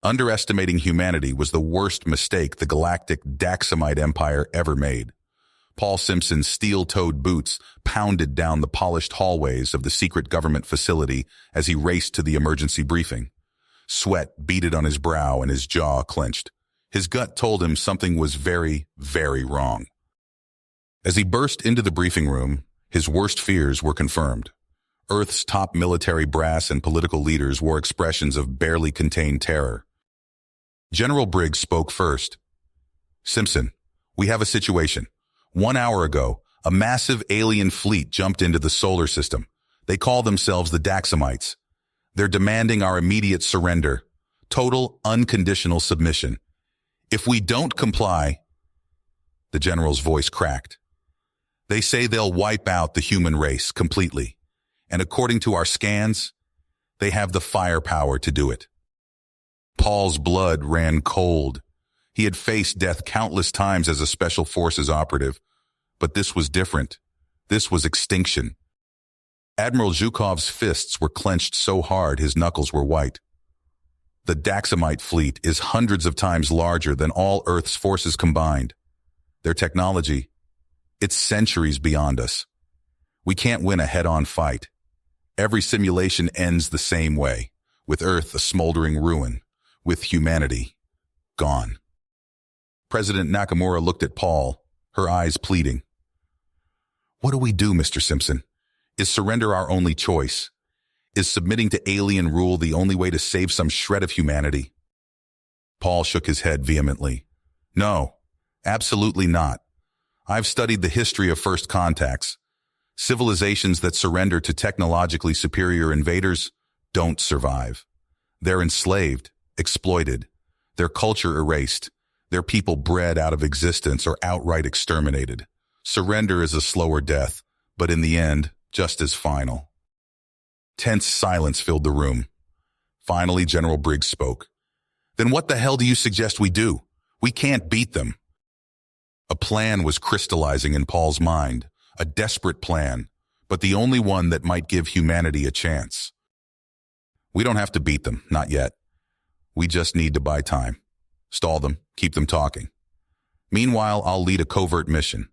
Underestimating humanity was the worst mistake the Galactic Daxamite Empire ever made. Paul Simpson's steel-toed boots pounded down the polished hallways of the secret government facility as he raced to the emergency briefing. Sweat beaded on his brow and his jaw clenched. His gut told him something was very, very wrong. As he burst into the briefing room, his worst fears were confirmed. Earth's top military brass and political leaders wore expressions of barely contained terror. General Briggs spoke first. "Simpson, we have a situation. 1 hour ago, a massive alien fleet jumped into the solar system. They call themselves the Daxamites. They're demanding our immediate surrender, total unconditional submission. If we don't comply," the general's voice cracked. "They say they'll wipe out the human race completely. And according to our scans, they have the firepower to do it." Paul's blood ran cold. He had faced death countless times as a Special Forces operative, but this was different. This was extinction. Admiral Zhukov's fists were clenched so hard his knuckles were white. The Daxamite fleet is hundreds of times larger than all Earth's forces combined. Their technology, it's centuries beyond us. We can't win a head-on fight. Every simulation ends the same way, with Earth a smoldering ruin, with humanity gone. President Nakamura looked at Paul, her eyes pleading. "What do we do, Mr. Simpson? Is surrender our only choice? Is submitting to alien rule the only way to save some shred of humanity?" Paul shook his head vehemently. "No, absolutely not. I've studied the history of first contacts. Civilizations that surrender to technologically superior invaders don't survive. They're enslaved, exploited, their culture erased, their people bred out of existence or outright exterminated. Surrender is a slower death, but in the end, just as final." Tense silence filled the room. Finally, General Briggs spoke. "Then what the hell do you suggest we do? We can't beat them." A plan was crystallizing in Paul's mind, a desperate plan, but the only one that might give humanity a chance. "We don't have to beat them, not yet. We just need to buy time. Stall them, keep them talking. Meanwhile, I'll lead a covert mission.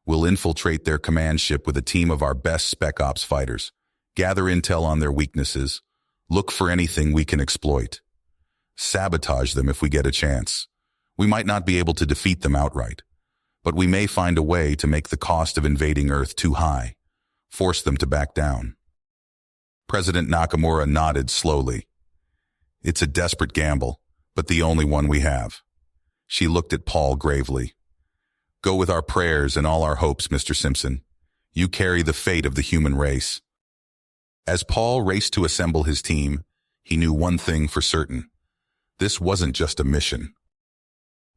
We'll infiltrate their command ship with a team of our best Spec Ops fighters, gather intel on their weaknesses, look for anything we can exploit. Sabotage them if we get a chance. We might not be able to defeat them outright, but we may find a way to make the cost of invading Earth too high, force them to back down." President Nakamura nodded slowly. "It's a desperate gamble, but the only one we have." She looked at Paul gravely. "Go with our prayers and all our hopes, Mr. Simpson. You carry the fate of the human race." As Paul raced to assemble his team, he knew one thing for certain. This wasn't just a mission.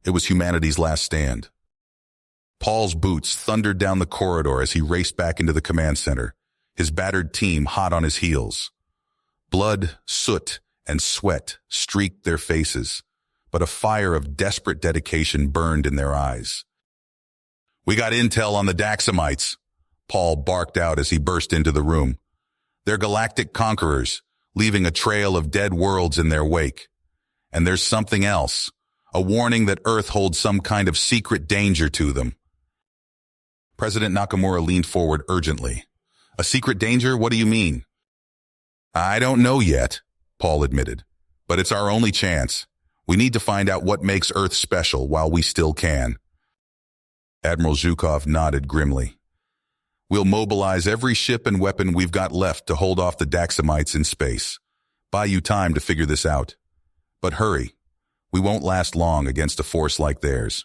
It was humanity's last stand. Paul's boots thundered down the corridor as he raced back into the command center, his battered team hot on his heels. Blood, soot, and sweat streaked their faces, but a fire of desperate dedication burned in their eyes. "We got intel on the Daxamites," Paul barked out as he burst into the room. "They're galactic conquerors, leaving a trail of dead worlds in their wake. And there's something else, a warning that Earth holds some kind of secret danger to them." President Nakamura leaned forward urgently. "A secret danger? What do you mean?" "I don't know yet," Paul admitted, "but it's our only chance. We need to find out what makes Earth special while we still can." Admiral Zhukov nodded grimly. "We'll mobilize every ship and weapon we've got left to hold off the Daxamites in space. Buy you time to figure this out. But hurry. We won't last long against a force like theirs."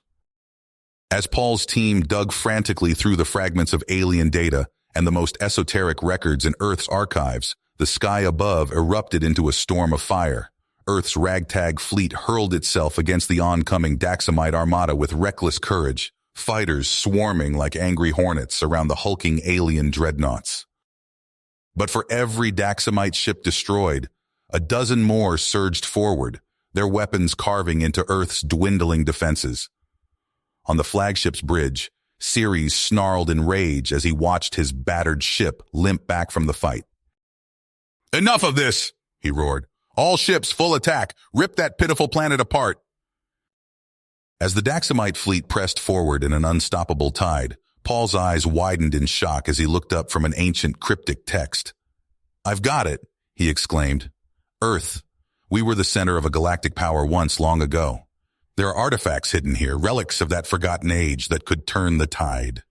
As Paul's team dug frantically through the fragments of alien data and the most esoteric records in Earth's archives, the sky above erupted into a storm of fire. Earth's ragtag fleet hurled itself against the oncoming Daxamite armada with reckless courage, fighters swarming like angry hornets around the hulking alien dreadnoughts. But for every Daxamite ship destroyed, a dozen more surged forward, their weapons carving into Earth's dwindling defenses. On the flagship's bridge, Ceres snarled in rage as he watched his battered ship limp back from the fight. "Enough of this!" he roared. All ships, full attack! Rip that pitiful planet apart! As the Daxamite fleet pressed forward in an unstoppable tide, Paul's eyes widened in shock as he looked up from an ancient cryptic text. "I've got it," he exclaimed. "Earth. We were the center of a galactic power once long ago. There are artifacts hidden here, relics of that forgotten age that could turn the tide."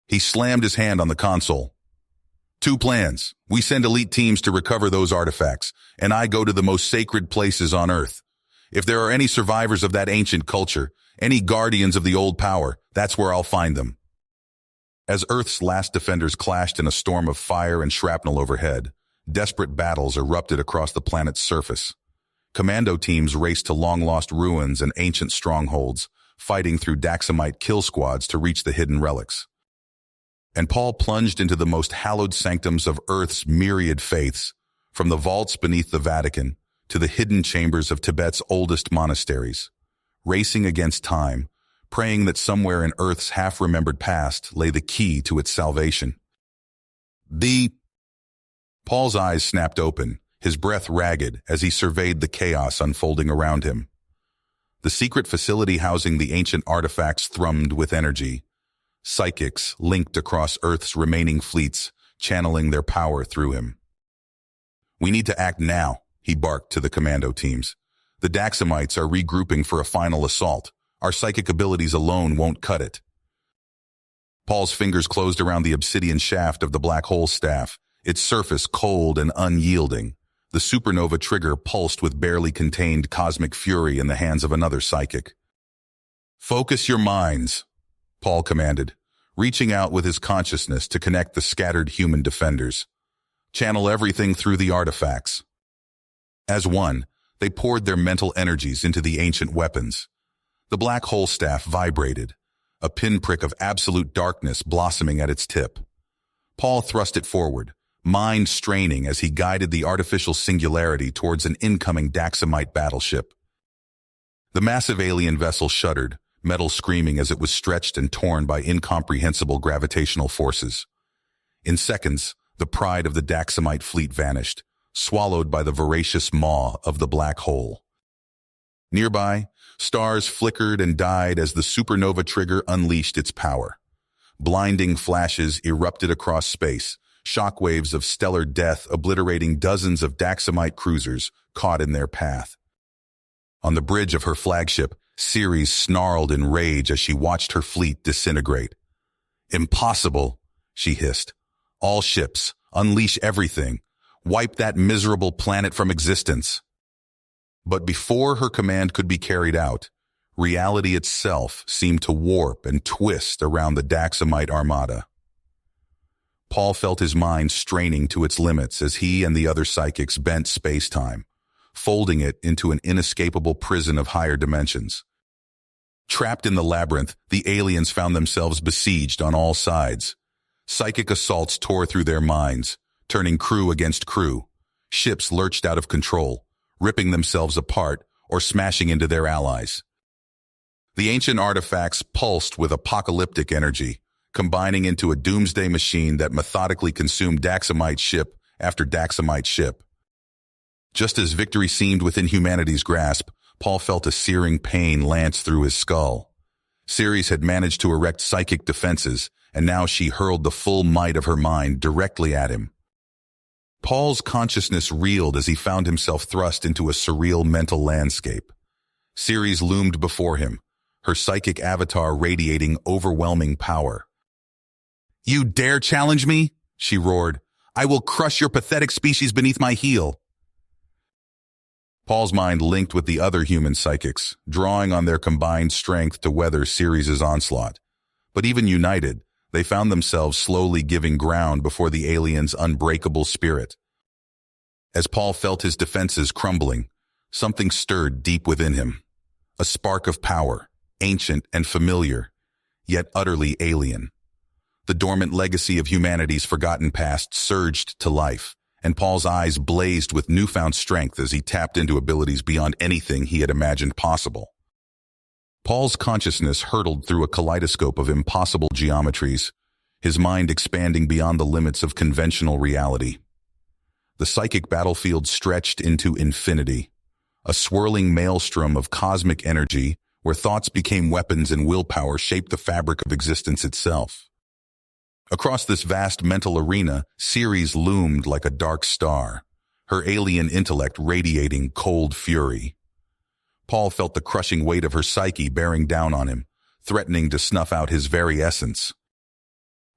He slammed his hand on the console. "Two plans. We send elite teams to recover those artifacts, and I go to the most sacred places on Earth. If there are any survivors of that ancient culture, any guardians of the old power, that's where I'll find them." As Earth's last defenders clashed in a storm of fire and shrapnel overhead, desperate battles erupted across the planet's surface. Commando teams raced to long-lost ruins and ancient strongholds, fighting through Daxamite kill squads to reach the hidden relics. And Paul plunged into the most hallowed sanctums of Earth's myriad faiths, from the vaults beneath the Vatican to the hidden chambers of Tibet's oldest monasteries, racing against time, praying that somewhere in Earth's half-remembered past lay the key to its salvation. Paul's eyes snapped open, his breath ragged as he surveyed the chaos unfolding around him. The secret facility housing the ancient artifacts thrummed with energy. Psychics linked across Earth's remaining fleets, channeling their power through him. "We need to act now," he barked to the commando teams. "The Daxamites are regrouping for a final assault. Our psychic abilities alone won't cut it." Paul's fingers closed around the obsidian shaft of the black hole staff, its surface cold and unyielding. The supernova trigger pulsed with barely contained cosmic fury in the hands of another psychic. "Focus your minds," Paul commanded, reaching out with his consciousness to connect the scattered human defenders. "Channel everything through the artifacts." As one, they poured their mental energies into the ancient weapons. The black hole staff vibrated, a pinprick of absolute darkness blossoming at its tip. Paul thrust it forward, mind straining as he guided the artificial singularity towards an incoming Daxamite battleship. The massive alien vessel shuddered, metal screaming as it was stretched and torn by incomprehensible gravitational forces. In seconds, the pride of the Daxamite fleet vanished, swallowed by the voracious maw of the black hole. Nearby, stars flickered and died as the supernova trigger unleashed its power. Blinding flashes erupted across space, shockwaves of stellar death obliterating dozens of Daxamite cruisers caught in their path. On the bridge of her flagship, Ceres snarled in rage as she watched her fleet disintegrate. "Impossible," she hissed. "All ships, unleash everything. Wipe that miserable planet from existence." But before her command could be carried out, reality itself seemed to warp and twist around the Daxamite armada. Paul felt his mind straining to its limits as he and the other psychics bent space-time, folding it into an inescapable prison of higher dimensions. Trapped in the labyrinth, the aliens found themselves besieged on all sides. Psychic assaults tore through their minds, turning crew against crew. Ships lurched out of control, ripping themselves apart or smashing into their allies. The ancient artifacts pulsed with apocalyptic energy, combining into a doomsday machine that methodically consumed Daxamite ship after Daxamite ship. Just as victory seemed within humanity's grasp, Paul felt a searing pain lance through his skull. Ceres had managed to erect psychic defenses, and now she hurled the full might of her mind directly at him. Paul's consciousness reeled as he found himself thrust into a surreal mental landscape. Ceres loomed before him, her psychic avatar radiating overwhelming power. "You dare challenge me?" she roared. "I will crush your pathetic species beneath my heel." Paul's mind linked with the other human psychics, drawing on their combined strength to weather Ceres' onslaught. But even united, they found themselves slowly giving ground before the alien's unbreakable spirit. As Paul felt his defenses crumbling, something stirred deep within him. A spark of power, ancient and familiar, yet utterly alien. The dormant legacy of humanity's forgotten past surged to life, and Paul's eyes blazed with newfound strength as he tapped into abilities beyond anything he had imagined possible. Paul's consciousness hurtled through a kaleidoscope of impossible geometries, his mind expanding beyond the limits of conventional reality. The psychic battlefield stretched into infinity, a swirling maelstrom of cosmic energy where thoughts became weapons and willpower shaped the fabric of existence itself. Across this vast mental arena, Ceres loomed like a dark star, her alien intellect radiating cold fury. Paul felt the crushing weight of her psyche bearing down on him, threatening to snuff out his very essence.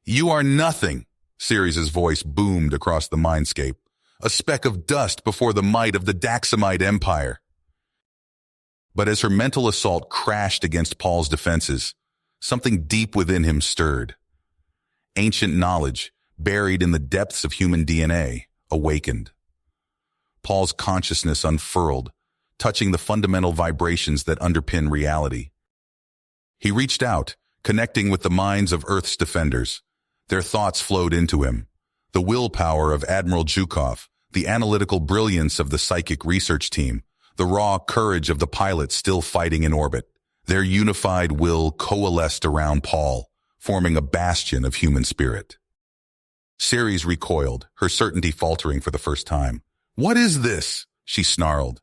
"You are nothing," Ceres' voice boomed across the mindscape, "a speck of dust before the might of the Daxamite Empire." But as her mental assault crashed against Paul's defenses, something deep within him stirred. Ancient knowledge, buried in the depths of human DNA, awakened. Paul's consciousness unfurled, touching the fundamental vibrations that underpin reality. He reached out, connecting with the minds of Earth's defenders. Their thoughts flowed into him. The willpower of Admiral Zhukov, the analytical brilliance of the psychic research team, the raw courage of the pilots still fighting in orbit. Their unified will coalesced around Paul, forming a bastion of human spirit. Ceres recoiled, her certainty faltering for the first time. "What is this?" she snarled.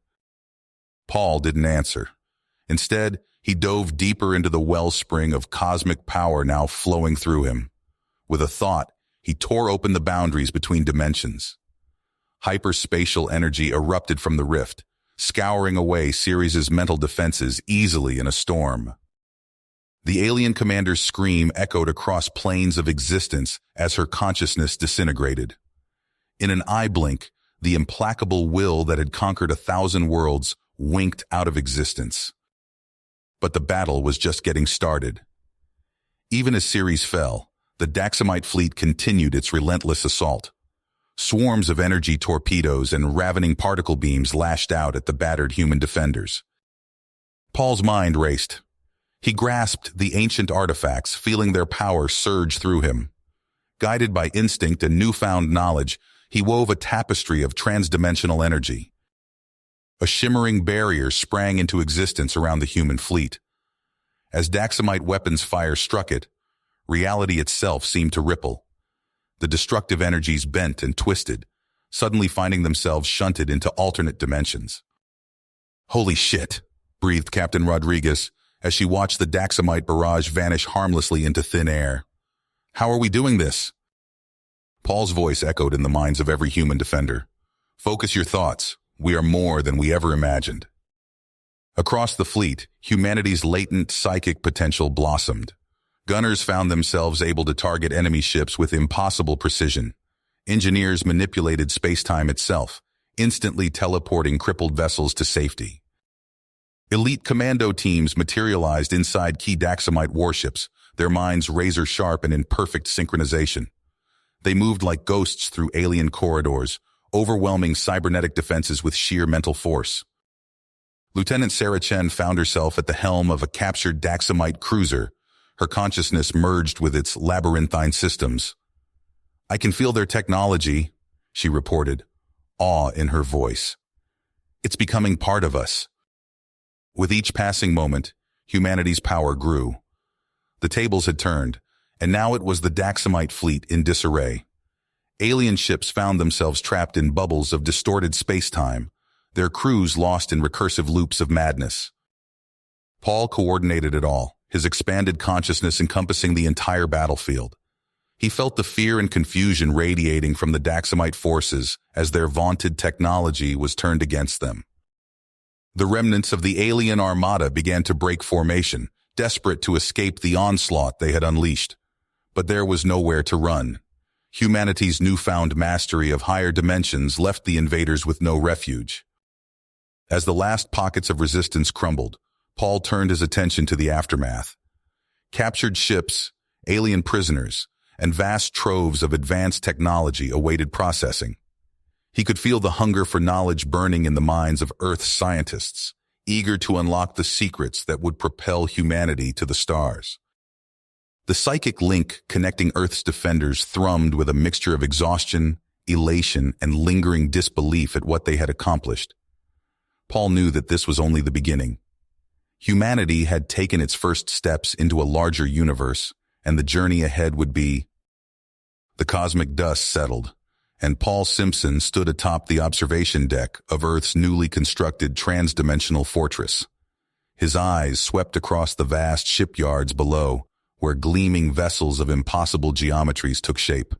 Paul didn't answer. Instead, he dove deeper into the wellspring of cosmic power now flowing through him. With a thought, he tore open the boundaries between dimensions. Hyperspatial energy erupted from the rift, scouring away Ceres' mental defenses easily in a storm. The alien commander's scream echoed across planes of existence as her consciousness disintegrated. In an eye blink, the implacable will that had conquered 1,000 worlds winked out of existence. But the battle was just getting started. Even as Ceres fell, the Daxamite fleet continued its relentless assault. Swarms of energy torpedoes and ravening particle beams lashed out at the battered human defenders. Paul's mind raced. He grasped the ancient artifacts, feeling their power surge through him. Guided by instinct and newfound knowledge, he wove a tapestry of transdimensional energy. A shimmering barrier sprang into existence around the human fleet. As Daxamite weapons fire struck it, reality itself seemed to ripple. The destructive energies bent and twisted, suddenly finding themselves shunted into alternate dimensions. "Holy shit," breathed Captain Rodriguez as she watched the Daxamite barrage vanish harmlessly into thin air. "How are we doing this?" Paul's voice echoed in the minds of every human defender. "Focus your thoughts. We are more than we ever imagined." Across the fleet, humanity's latent psychic potential blossomed. Gunners found themselves able to target enemy ships with impossible precision. Engineers manipulated space-time itself, instantly teleporting crippled vessels to safety. Elite commando teams materialized inside key Daxamite warships, their minds razor-sharp and in perfect synchronization. They moved like ghosts through alien corridors, overwhelming cybernetic defenses with sheer mental force. Lieutenant Sarah Chen found herself at the helm of a captured Daxamite cruiser, her consciousness merged with its labyrinthine systems. "I can feel their technology," she reported, awe in her voice. "It's becoming part of us." With each passing moment, humanity's power grew. The tables had turned, and now it was the Daxamite fleet in disarray. Alien ships found themselves trapped in bubbles of distorted space-time, their crews lost in recursive loops of madness. Paul coordinated it all, his expanded consciousness encompassing the entire battlefield. He felt the fear and confusion radiating from the Daxamite forces as their vaunted technology was turned against them. The remnants of the alien armada began to break formation, desperate to escape the onslaught they had unleashed. But there was nowhere to run. Humanity's newfound mastery of higher dimensions left the invaders with no refuge. As the last pockets of resistance crumbled, Paul turned his attention to the aftermath. Captured ships, alien prisoners, and vast troves of advanced technology awaited processing. He could feel the hunger for knowledge burning in the minds of Earth's scientists, eager to unlock the secrets that would propel humanity to the stars. The psychic link connecting Earth's defenders thrummed with a mixture of exhaustion, elation, and lingering disbelief at what they had accomplished. Paul knew that this was only the beginning. Humanity had taken its first steps into a larger universe, and the journey ahead would be... The cosmic dust settled, and Paul Simpson stood atop the observation deck of Earth's newly constructed trans-dimensional fortress. His eyes swept across the vast shipyards below, where gleaming vessels of impossible geometries took shape.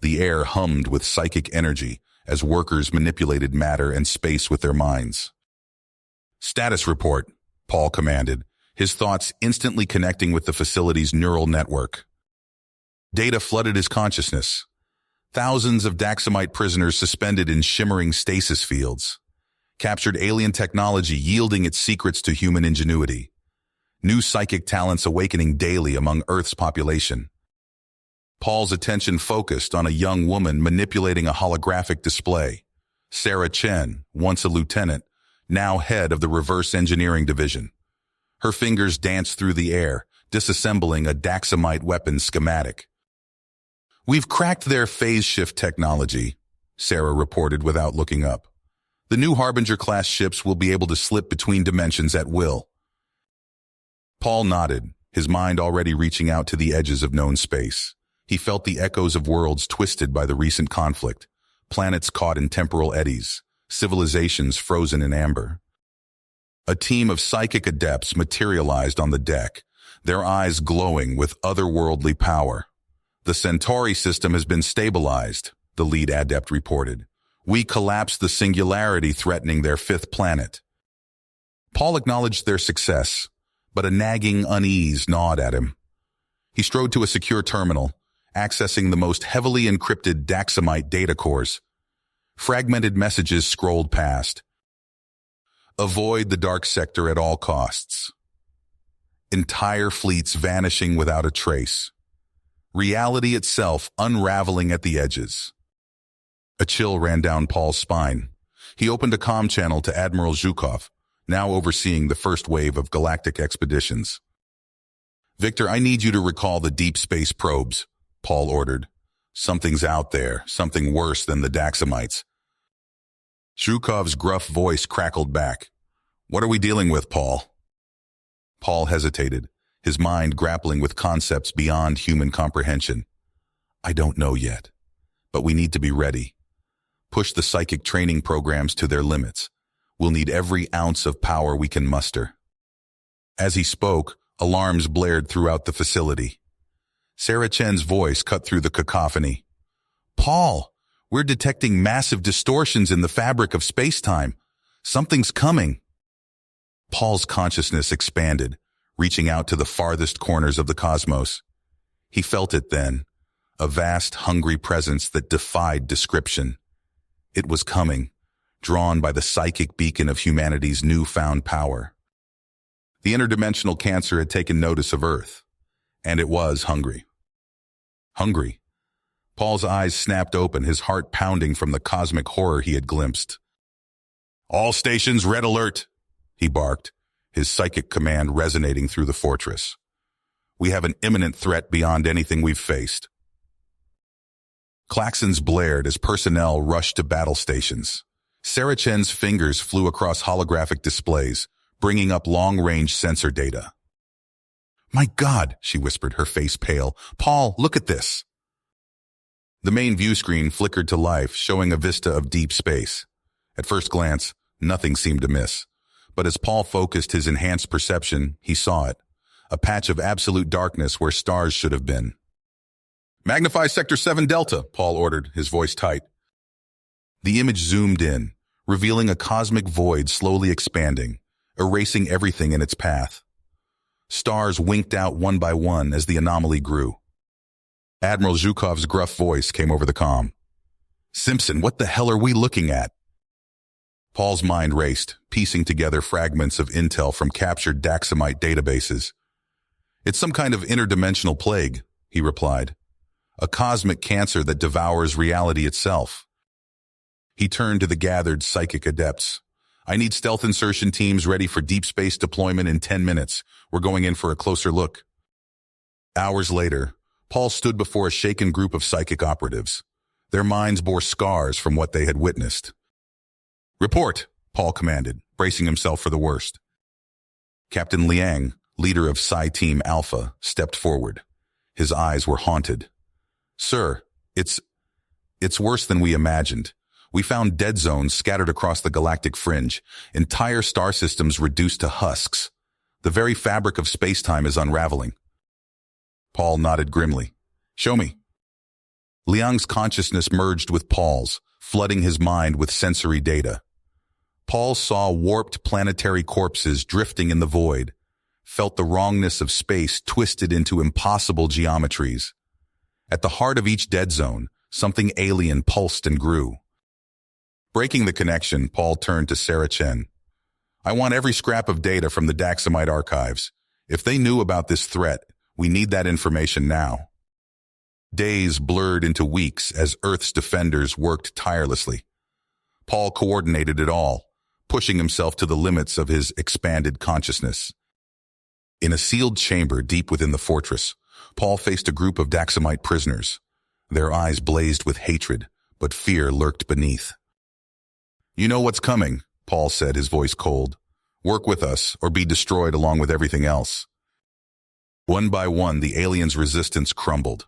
The air hummed with psychic energy as workers manipulated matter and space with their minds. "Status report," Paul commanded, his thoughts instantly connecting with the facility's neural network. Data flooded his consciousness. Thousands of Daxamite prisoners suspended in shimmering stasis fields. Captured alien technology yielding its secrets to human ingenuity. New psychic talents awakening daily among Earth's population. Paul's attention focused on a young woman manipulating a holographic display. Sarah Chen, once a lieutenant, now head of the reverse engineering division. Her fingers danced through the air, disassembling a Daxamite weapon schematic. "We've cracked their phase shift technology," Sarah reported without looking up. "The new Harbinger-class ships will be able to slip between dimensions at will." Paul nodded, his mind already reaching out to the edges of known space. He felt the echoes of worlds twisted by the recent conflict, planets caught in temporal eddies, civilizations frozen in amber. A team of psychic adepts materialized on the deck, their eyes glowing with otherworldly power. "The Centauri system has been stabilized," the lead adept reported. "We collapsed the singularity threatening their fifth planet." Paul acknowledged their success, but a nagging unease gnawed at him. He strode to a secure terminal, accessing the most heavily encrypted Daxamite data cores. Fragmented messages scrolled past. "Avoid the dark sector at all costs." Entire fleets vanishing without a trace. Reality itself unraveling at the edges. A chill ran down Paul's spine. He opened a comm channel to Admiral Zhukov, now overseeing the first wave of galactic expeditions. "Victor, I need you to recall the deep space probes," Paul ordered. "Something's out there, something worse than the Daxamites." Zhukov's gruff voice crackled back. "What are we dealing with, Paul?" Paul hesitated, his mind grappling with concepts beyond human comprehension. "I don't know yet, but we need to be ready. Push the psychic training programs to their limits. We'll need every ounce of power we can muster." As he spoke, alarms blared throughout the facility. Sarah Chen's voice cut through the cacophony. "Paul, we're detecting massive distortions in the fabric of space-time. Something's coming." Paul's consciousness expanded, reaching out to the farthest corners of the cosmos. He felt it then, a vast, hungry presence that defied description. It was coming, drawn by the psychic beacon of humanity's newfound power. The interdimensional cancer had taken notice of Earth, and it was hungry. Hungry. Paul's eyes snapped open, his heart pounding from the cosmic horror he had glimpsed. "All stations, red alert," he barked, his psychic command resonating through the fortress. "We have an imminent threat beyond anything we've faced." Klaxons blared as personnel rushed to battle stations. Sarah Chen's fingers flew across holographic displays, bringing up long-range sensor data. "My God," she whispered, her face pale. "Paul, look at this." The main view screen flickered to life, showing a vista of deep space. At first glance, nothing seemed amiss. But as Paul focused his enhanced perception, he saw it. A patch of absolute darkness where stars should have been. "Magnify Sector 7 Delta," Paul ordered, his voice tight. The image zoomed in, revealing a cosmic void slowly expanding, erasing everything in its path. Stars winked out one by one as the anomaly grew. Admiral Zhukov's gruff voice came over the comm. "Simpson, what the hell are we looking at?" Paul's mind raced, piecing together fragments of intel from captured Daxamite databases. "It's some kind of interdimensional plague," he replied. "A cosmic cancer that devours reality itself." He turned to the gathered psychic adepts. "I need stealth insertion teams ready for deep space deployment in 10 minutes. We're going in for a closer look." Hours later, Paul stood before a shaken group of psychic operatives. Their minds bore scars from what they had witnessed. "Report," Paul commanded, bracing himself for the worst. Captain Liang, leader of Psi Team Alpha, stepped forward. His eyes were haunted. "Sir, it's..." It's worse than we imagined. We found dead zones scattered across the galactic fringe, entire star systems reduced to husks. The very fabric of space-time is unraveling. Paul nodded grimly. Show me. Liang's consciousness merged with Paul's, flooding his mind with sensory data. Paul saw warped planetary corpses drifting in the void, felt the wrongness of space twisted into impossible geometries. At the heart of each dead zone, something alien pulsed and grew. Breaking the connection, Paul turned to Sarah Chen. I want every scrap of data from the Daxamite archives. If they knew about this threat, we need that information now. Days blurred into weeks as Earth's defenders worked tirelessly. Paul coordinated it all, pushing himself to the limits of his expanded consciousness. In a sealed chamber deep within the fortress, Paul faced a group of Daxamite prisoners. Their eyes blazed with hatred, but fear lurked beneath. You know what's coming, Paul said, his voice cold. Work with us, or be destroyed along with everything else. One by one, the aliens' resistance crumbled.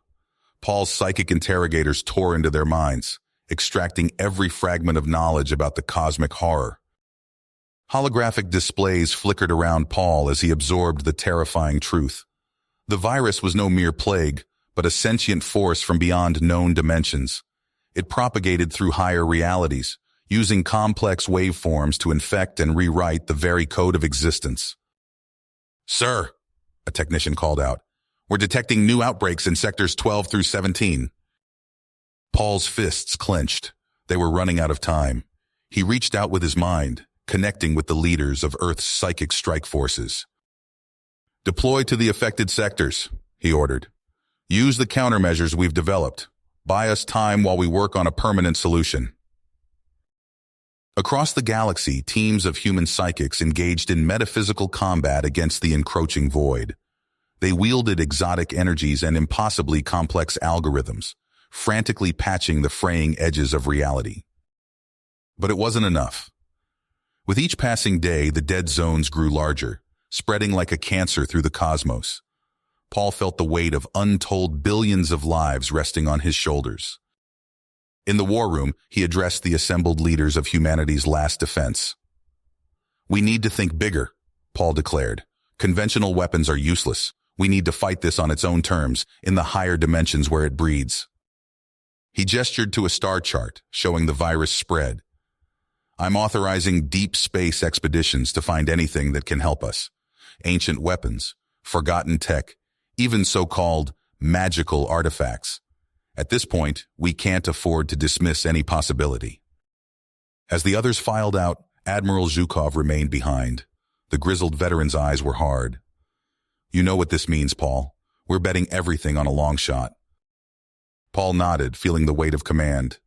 Paul's psychic interrogators tore into their minds, extracting every fragment of knowledge about the cosmic horror. Holographic displays flickered around Paul as he absorbed the terrifying truth. The virus was no mere plague, but a sentient force from beyond known dimensions. It propagated through higher realities, using complex waveforms to infect and rewrite the very code of existence. Sir, a technician called out, we're detecting new outbreaks in sectors 12 through 17. Paul's fists clenched. They were running out of time. He reached out with his mind, connecting with the leaders of Earth's psychic strike forces. Deploy to the affected sectors, he ordered. Use the countermeasures we've developed. Buy us time while we work on a permanent solution. Across the galaxy, teams of human psychics engaged in metaphysical combat against the encroaching void. They wielded exotic energies and impossibly complex algorithms, frantically patching the fraying edges of reality. But it wasn't enough. With each passing day, the dead zones grew larger, spreading like a cancer through the cosmos. Paul felt the weight of untold billions of lives resting on his shoulders. In the war room, he addressed the assembled leaders of humanity's last defense. We need to think bigger, Paul declared. Conventional weapons are useless. We need to fight this on its own terms, in the higher dimensions where it breeds. He gestured to a star chart, showing the virus spread. I'm authorizing deep space expeditions to find anything that can help us. Ancient weapons, forgotten tech, even so-called magical artifacts. At this point, we can't afford to dismiss any possibility. As the others filed out, Admiral Zhukov remained behind. The grizzled veteran's eyes were hard. You know what this means, Paul. We're betting everything on a long shot. Paul nodded, feeling the weight of command.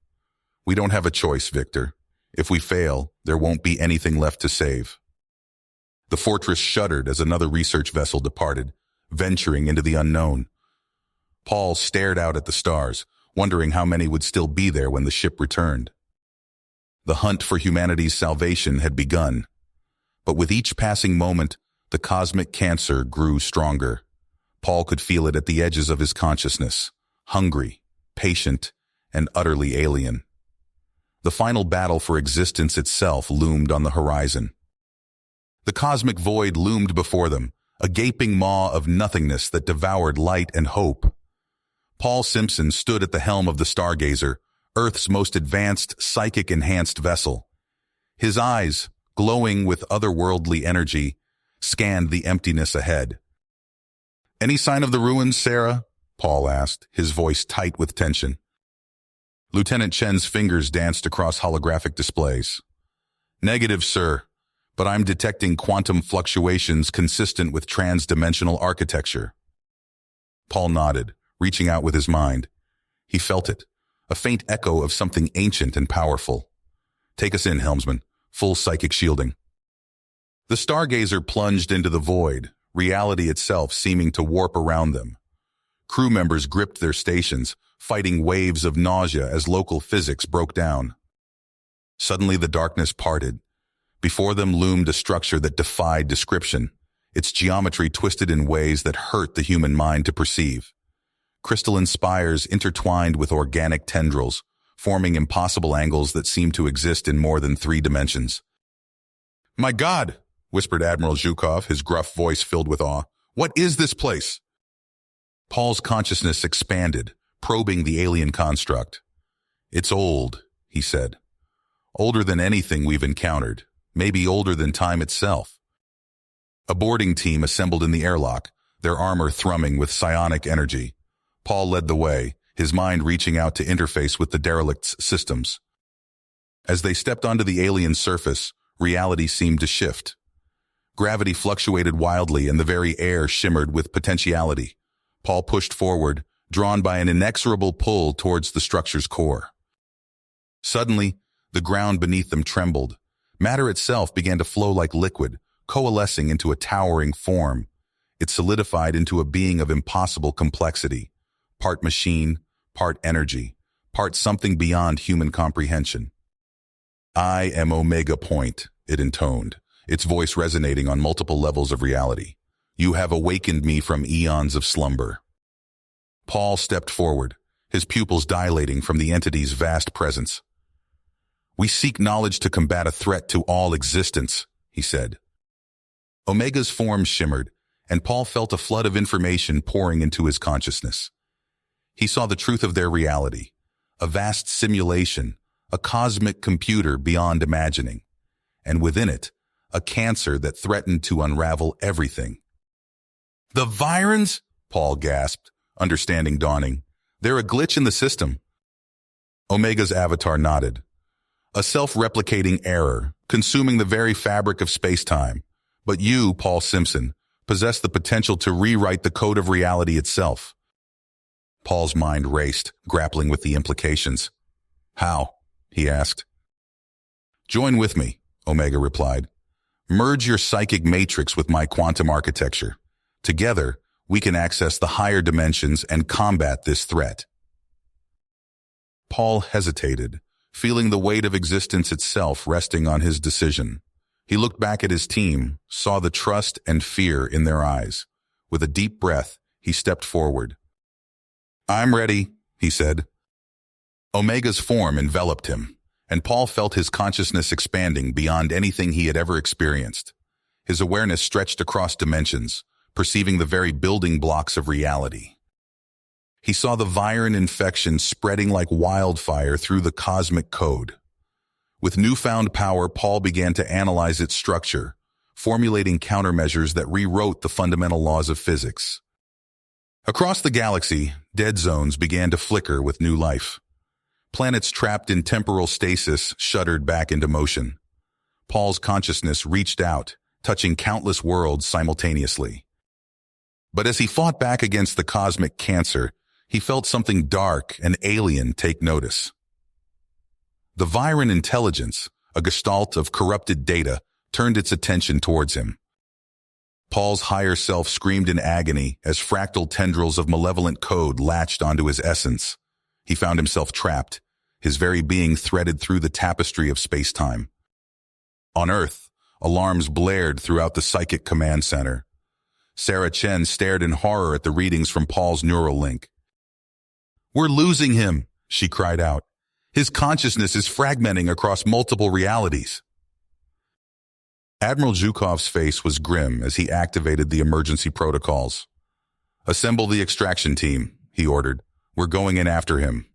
We don't have a choice, Victor. If we fail, there won't be anything left to save. The fortress shuddered as another research vessel departed, venturing into the unknown. Paul stared out at the stars, wondering how many would still be there when the ship returned. The hunt for humanity's salvation had begun. But with each passing moment, the cosmic cancer grew stronger. Paul could feel it at the edges of his consciousness, hungry, patient, and utterly alien. The final battle for existence itself loomed on the horizon. The cosmic void loomed before them, a gaping maw of nothingness that devoured light and hope. Paul Simpson stood at the helm of the Stargazer, Earth's most advanced psychic-enhanced vessel. His eyes, glowing with otherworldly energy, scanned the emptiness ahead. Any sign of the ruins, Sarah? Paul asked, his voice tight with tension. Lieutenant Chen's fingers danced across holographic displays. Negative, sir, but I'm detecting quantum fluctuations consistent with trans-dimensional architecture. Paul nodded, reaching out with his mind. He felt it, a faint echo of something ancient and powerful. Take us in, helmsman. Full psychic shielding. The Stargazer plunged into the void, reality itself seeming to warp around them. Crew members gripped their stations, fighting waves of nausea as local physics broke down. Suddenly the darkness parted. Before them loomed a structure that defied description, its geometry twisted in ways that hurt the human mind to perceive. Crystalline spires intertwined with organic tendrils, forming impossible angles that seemed to exist in more than 3 dimensions. "My God!" whispered Admiral Zhukov, his gruff voice filled with awe. "What is this place?" Paul's consciousness expanded, probing the alien construct. "It's old," he said. "Older than anything we've encountered, maybe older than time itself." A boarding team assembled in the airlock, their armor thrumming with psionic energy. Paul led the way, his mind reaching out to interface with the derelict's systems. As they stepped onto the alien surface, reality seemed to shift. Gravity fluctuated wildly and the very air shimmered with potentiality. Paul pushed forward, drawn by an inexorable pull towards the structure's core. Suddenly, the ground beneath them trembled. Matter itself began to flow like liquid, coalescing into a towering form. It solidified into a being of impossible complexity, part machine, part energy, part something beyond human comprehension. "I am Omega Point," it intoned, its voice resonating on multiple levels of reality. "You have awakened me from eons of slumber." Paul stepped forward, his pupils dilating from the entity's vast presence. "We seek knowledge to combat a threat to all existence," he said. Omega's form shimmered, and Paul felt a flood of information pouring into his consciousness. He saw the truth of their reality, a vast simulation, a cosmic computer beyond imagining, and within it, a cancer that threatened to unravel everything. "The Virons?" Paul gasped, understanding dawning. "They're a glitch in the system." Omega's avatar nodded. "A self-replicating error, consuming the very fabric of space-time. But you, Paul Simpson, possess the potential to rewrite the code of reality itself." Paul's mind raced, grappling with the implications. "How?" he asked. "Join with me," Omega replied. "Merge your psychic matrix with my quantum architecture. Together, we can access the higher dimensions and combat this threat." Paul hesitated, feeling the weight of existence itself resting on his decision. He looked back at his team, saw the trust and fear in their eyes. With a deep breath, he stepped forward. "I'm ready," he said. Omega's form enveloped him, and Paul felt his consciousness expanding beyond anything he had ever experienced. His awareness stretched across dimensions, perceiving the very building blocks of reality. He saw the Viron infection spreading like wildfire through the cosmic code. With newfound power, Paul began to analyze its structure, formulating countermeasures that rewrote the fundamental laws of physics. Across the galaxy, dead zones began to flicker with new life. Planets trapped in temporal stasis shuddered back into motion. Paul's consciousness reached out, touching countless worlds simultaneously. But as he fought back against the cosmic cancer, he felt something dark and alien take notice. The Viron intelligence, a gestalt of corrupted data, turned its attention towards him. Paul's higher self screamed in agony as fractal tendrils of malevolent code latched onto his essence. He found himself trapped, his very being threaded through the tapestry of space-time. On Earth, alarms blared throughout the psychic command center. Sarah Chen stared in horror at the readings from Paul's neural link. "We're losing him," she cried out. "His consciousness is fragmenting across multiple realities." Admiral Zhukov's face was grim as he activated the emergency protocols. "Assemble the extraction team," he ordered. "We're going in after him."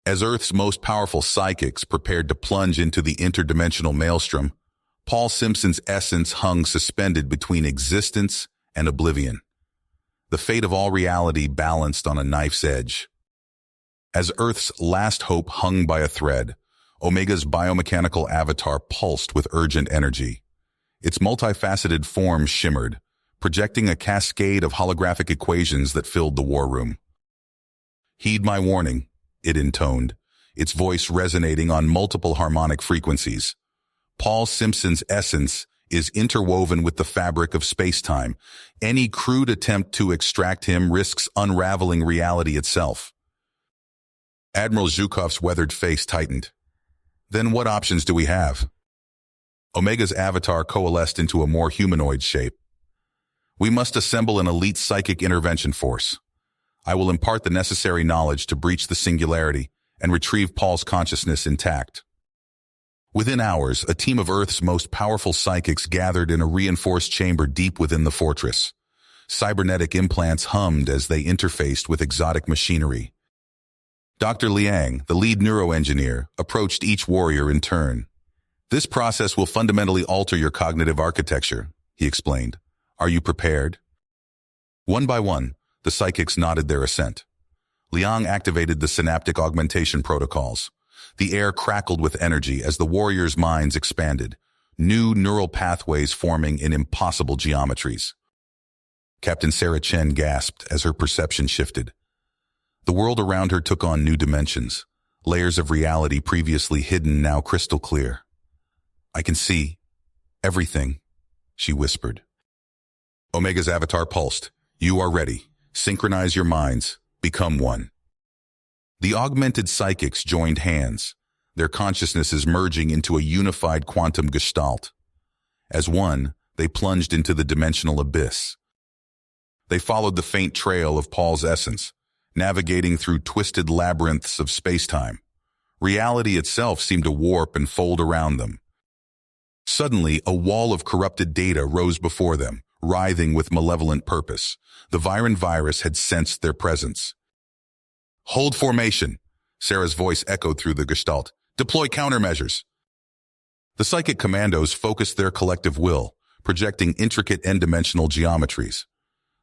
As Earth's most powerful psychics prepared to plunge into the interdimensional maelstrom, Paul Simpson's essence hung suspended between existence and oblivion. The fate of all reality balanced on a knife's edge. As Earth's last hope hung by a thread, Omega's biomechanical avatar pulsed with urgent energy. Its multifaceted form shimmered, projecting a cascade of holographic equations that filled the war room. "Heed my warning," it intoned, its voice resonating on multiple harmonic frequencies. "Paul Simpson's essence is interwoven with the fabric of space-time. Any crude attempt to extract him risks unraveling reality itself." Admiral Zhukov's weathered face tightened. "Then what options do we have?" Omega's avatar coalesced into a more humanoid shape. "We must assemble an elite psychic intervention force. I will impart the necessary knowledge to breach the singularity and retrieve Paul's consciousness intact. Within hours, a team of Earth's most powerful psychics gathered in a reinforced chamber deep within the fortress. Cybernetic implants hummed as they interfaced with exotic machinery. Dr. Liang, the lead neuroengineer, approached each warrior in turn. "This process will fundamentally alter your cognitive architecture," he explained. "Are you prepared?" One by one, the psychics nodded their assent. Liang activated the synaptic augmentation protocols. The air crackled with energy as the warriors' minds expanded, new neural pathways forming in impossible geometries. Captain Sarah Chen gasped as her perception shifted. The world around her took on new dimensions, layers of reality previously hidden now crystal clear. "I can see everything," she whispered. Omega's avatar pulsed. "You are ready. Synchronize your minds. Become one." The augmented psychics joined hands, their consciousnesses merging into a unified quantum gestalt. As one, they plunged into the dimensional abyss. They followed the faint trail of Paul's essence, navigating through twisted labyrinths of space-time. Reality itself seemed to warp and fold around them. Suddenly, a wall of corrupted data rose before them, writhing with malevolent purpose. The Viren virus had sensed their presence. "Hold formation," Sarah's voice echoed through the gestalt. "Deploy countermeasures." The psychic commandos focused their collective will, projecting intricate n-dimensional geometries.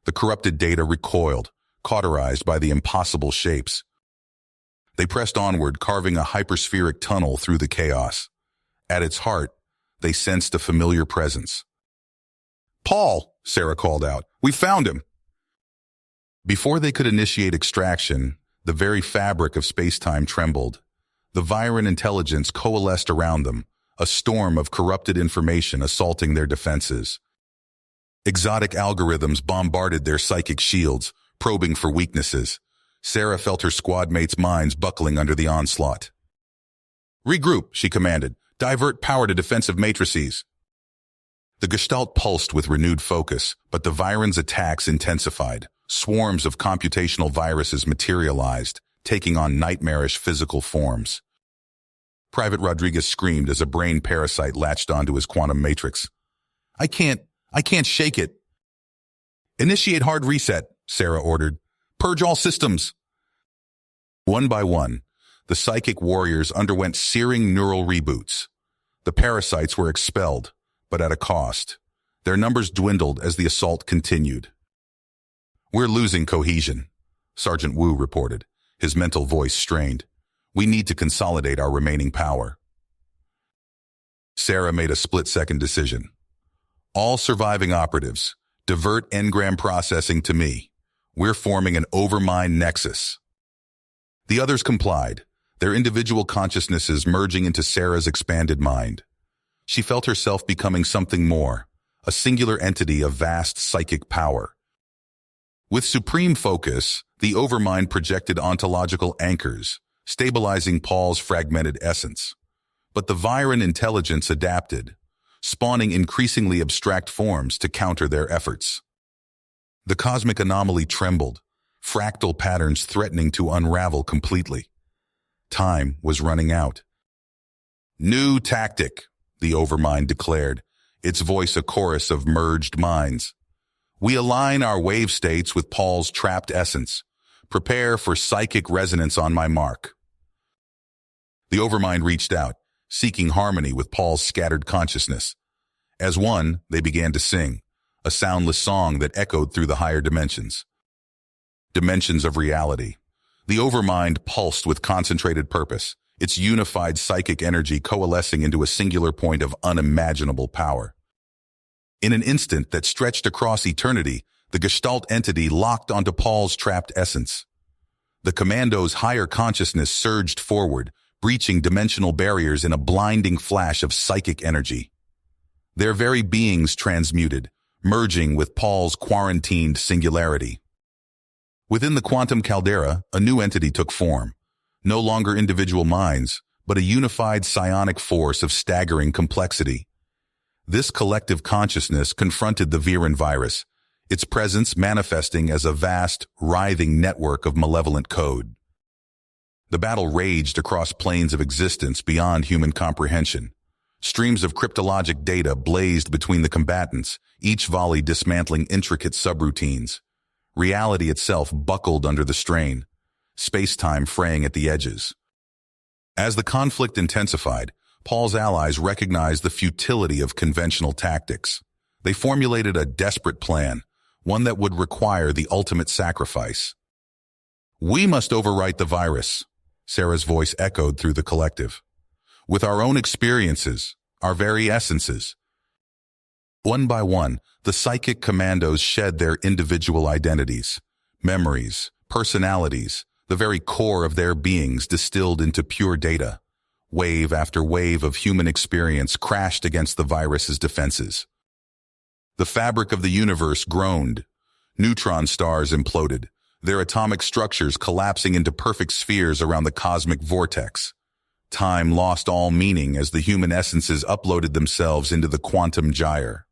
The corrupted data recoiled, cauterized by the impossible shapes. They pressed onward, carving a hyperspheric tunnel through the chaos. At its heart, they sensed a familiar presence. "Paul," Sarah called out, "we found him." Before they could initiate extraction, the very fabric of space-time trembled. The Viren intelligence coalesced around them, a storm of corrupted information assaulting their defenses. Exotic algorithms bombarded their psychic shields, probing for weaknesses. Sarah felt her squad mates' minds buckling under the onslaught. "Regroup," she commanded. "Divert power to defensive matrices." The Gestalt pulsed with renewed focus, but the Viren's attacks intensified. Swarms of computational viruses materialized, taking on nightmarish physical forms. Private Rodriguez screamed as a brain parasite latched onto his quantum matrix. I can't shake it." "Initiate hard reset," Sarah ordered. "Purge all systems." One by one, the psychic warriors underwent searing neural reboots. The parasites were expelled, but at a cost. Their numbers dwindled as the assault continued. "We're losing cohesion," Sergeant Wu reported, his mental voice strained. "We need to consolidate our remaining power." Sarah made a split-second decision. "All surviving operatives, divert engram processing to me. We're forming an overmind nexus." The others complied, their individual consciousnesses merging into Sarah's expanded mind. She felt herself becoming something more, a singular entity of vast psychic power. With supreme focus, the overmind projected ontological anchors, stabilizing Paul's fragmented essence. But the Viren intelligence adapted, spawning increasingly abstract forms to counter their efforts. The cosmic anomaly trembled, fractal patterns threatening to unravel completely. Time was running out. "New tactic," the Overmind declared, its voice a chorus of merged minds. "We align our wave states with Paul's trapped essence. Prepare for psychic resonance on my mark." The Overmind reached out, seeking harmony with Paul's scattered consciousness. As one, they began to sing, a soundless song that echoed through the higher dimensions. Dimensions of reality. The Overmind pulsed with concentrated purpose, its unified psychic energy coalescing into a singular point of unimaginable power. In an instant that stretched across eternity, the Gestalt entity locked onto Paul's trapped essence. The commando's higher consciousness surged forward, breaching dimensional barriers in a blinding flash of psychic energy. Their very beings transmuted, merging with Paul's quarantined singularity. Within the quantum caldera, a new entity took form, no longer individual minds, but a unified psionic force of staggering complexity. This collective consciousness confronted the Viren virus, its presence manifesting as a vast, writhing network of malevolent code. The battle raged across planes of existence beyond human comprehension. Streams of cryptologic data blazed between the combatants, each volley dismantling intricate subroutines. Reality itself buckled under the strain, space-time fraying at the edges. As the conflict intensified, Paul's allies recognized the futility of conventional tactics. They formulated a desperate plan, one that would require the ultimate sacrifice. "We must overwrite the virus," Sarah's voice echoed through the collective. "With our own experiences, our very essences." One by one, the psychic commandos shed their individual identities, memories, personalities, the very core of their beings distilled into pure data. Wave after wave of human experience crashed against the virus's defenses. The fabric of the universe groaned. Neutron stars imploded, their atomic structures collapsing into perfect spheres around the cosmic vortex. Time lost all meaning as the human essences uploaded themselves into the quantum gyre.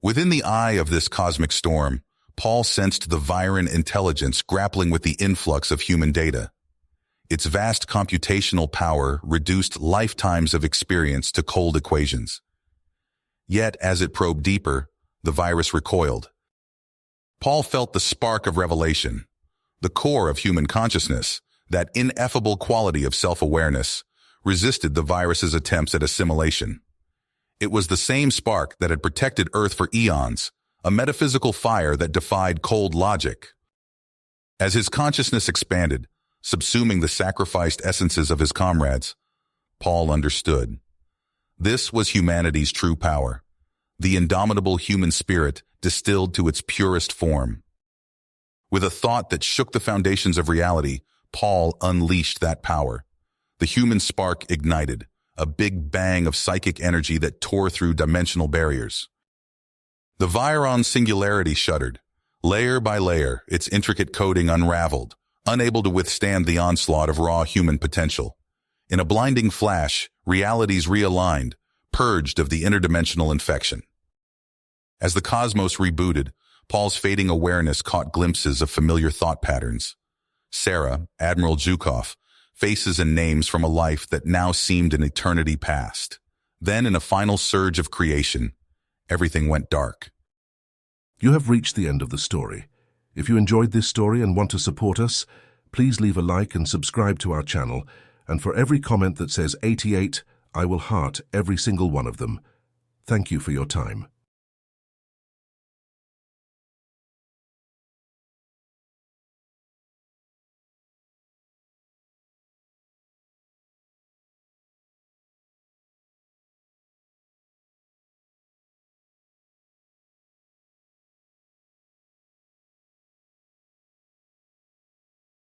Within the eye of this cosmic storm, Paul sensed the Viren intelligence grappling with the influx of human data. Its vast computational power reduced lifetimes of experience to cold equations. Yet, as it probed deeper, the virus recoiled. Paul felt the spark of revelation, the core of human consciousness, that ineffable quality of self-awareness, resisted the virus's attempts at assimilation. It was the same spark that had protected Earth for eons, a metaphysical fire that defied cold logic. As his consciousness expanded, subsuming the sacrificed essences of his comrades, Paul understood. This was humanity's true power, the indomitable human spirit distilled to its purest form. With a thought that shook the foundations of reality, Paul unleashed that power. The human spark ignited, a big bang of psychic energy that tore through dimensional barriers. The Viron singularity shuddered. Layer by layer, its intricate coding unraveled, unable to withstand the onslaught of raw human potential. In a blinding flash, realities realigned, purged of the interdimensional infection. As the cosmos rebooted, Paul's fading awareness caught glimpses of familiar thought patterns. Sarah, Admiral Zhukov, faces and names from a life that now seemed an eternity past. Then, in a final surge of creation, everything went dark. You have reached the end of the story. If you enjoyed this story and want to support us, please leave a like and subscribe to our channel, and for every comment that says 88, I will heart every single one of them. Thank you for your time.